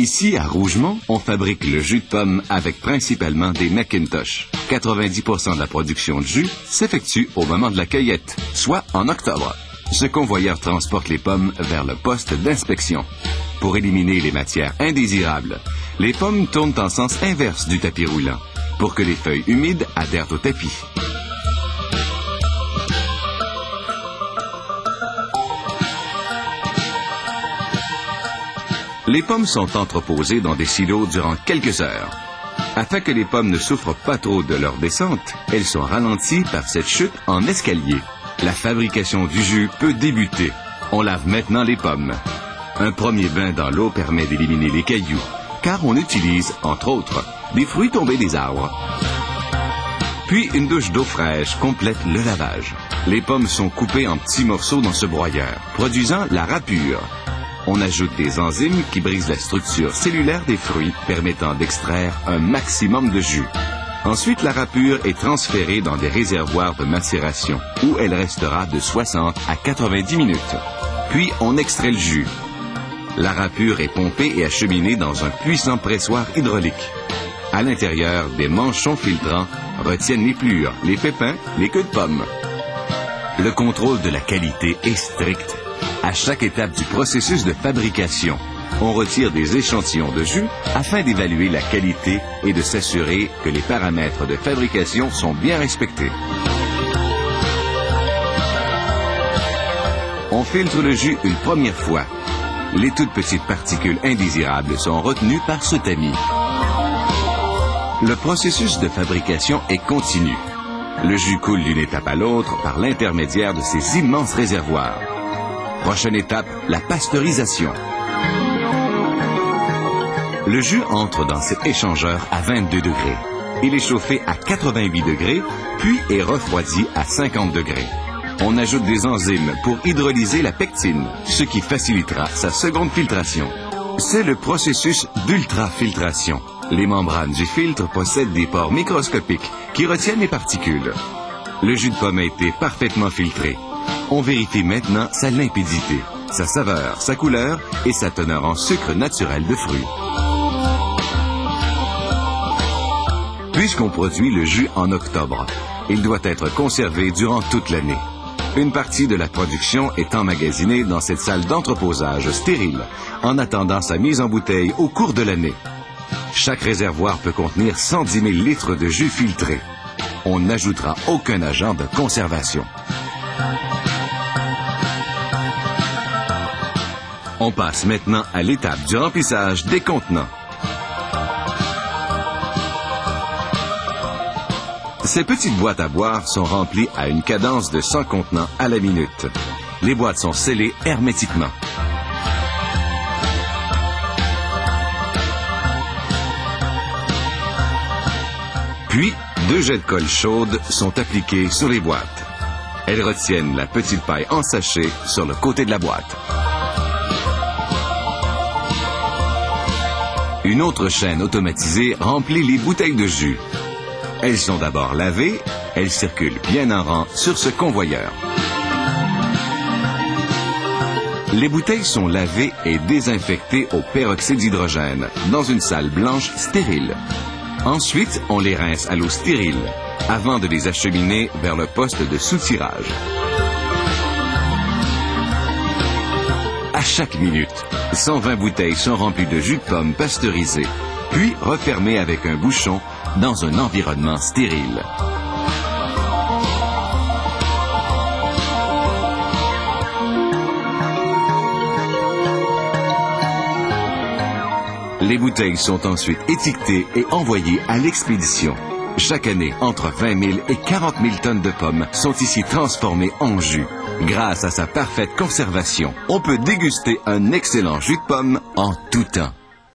Ici, à Rougemont, on fabrique le jus de pomme avec principalement des McIntosh. 90% de la production de jus s'effectue au moment de la cueillette, soit en octobre. Ce convoyeur transporte les pommes vers le poste d'inspection. Pour éliminer les matières indésirables, les pommes tournent en sens inverse du tapis roulant, pour que les feuilles humides adhèrent au tapis. Les pommes sont entreposées dans des silos durant quelques heures. Afin que les pommes ne souffrent pas trop de leur descente, elles sont ralenties par cette chute en escalier. La fabrication du jus peut débuter. On lave maintenant les pommes. Un premier bain dans l'eau permet d'éliminer les cailloux, car on utilise, entre autres, des fruits tombés des arbres. Puis une douche d'eau fraîche complète le lavage. Les pommes sont coupées en petits morceaux dans ce broyeur, produisant la râpure. On ajoute des enzymes qui brisent la structure cellulaire des fruits, permettant d'extraire un maximum de jus. Ensuite, la râpure est transférée dans des réservoirs de macération, où elle restera de 60 à 90 minutes. Puis, on extrait le jus. La râpure est pompée et acheminée dans un puissant pressoir hydraulique. À l'intérieur, des manchons filtrants retiennent les pelures, les pépins, les queues de pommes. Le contrôle de la qualité est strict. À chaque étape du processus de fabrication, on retire des échantillons de jus afin d'évaluer la qualité et de s'assurer que les paramètres de fabrication sont bien respectés. On filtre le jus une première fois. Les toutes petites particules indésirables sont retenues par ce tamis. Le processus de fabrication est continu. Le jus coule d'une étape à l'autre par l'intermédiaire de ces immenses réservoirs. Prochaine étape, la pasteurisation. Le jus entre dans cet échangeur à 22 degrés. Il est chauffé à 88 degrés, puis est refroidi à 50 degrés. On ajoute des enzymes pour hydrolyser la pectine, ce qui facilitera sa seconde filtration. C'est le processus d'ultrafiltration. Les membranes du filtre possèdent des pores microscopiques qui retiennent les particules. Le jus de pomme a été parfaitement filtré. On vérifie maintenant sa limpidité, sa saveur, sa couleur et sa teneur en sucre naturel de fruits. Puisqu'on produit le jus en octobre, il doit être conservé durant toute l'année. Une partie de la production est emmagasinée dans cette salle d'entreposage stérile, en attendant sa mise en bouteille au cours de l'année. Chaque réservoir peut contenir 110 000 litres de jus filtré. On n'ajoutera aucun agent de conservation. On passe maintenant à l'étape du remplissage des contenants. Ces petites boîtes à boire sont remplies à une cadence de 100 contenants à la minute. Les boîtes sont scellées hermétiquement. Puis, 2 jets de colle chaude sont appliqués sur les boîtes. Elles retiennent la petite paille en sachet sur le côté de la boîte. Une autre chaîne automatisée remplit les bouteilles de jus. Elles sont d'abord lavées, elles circulent bien en rang sur ce convoyeur. Les bouteilles sont lavées et désinfectées au peroxyde d'hydrogène dans une salle blanche stérile. Ensuite, on les rince à l'eau stérile avant de les acheminer vers le poste de soutirage. À chaque minute, 120 bouteilles sont remplies de jus de pomme pasteurisé, puis refermées avec un bouchon dans un environnement stérile. Les bouteilles sont ensuite étiquetées et envoyées à l'expédition. Chaque année, entre 20 000 et 40 000 tonnes de pommes sont ici transformées en jus. Grâce à sa parfaite conservation, on peut déguster un excellent jus de pomme en tout temps.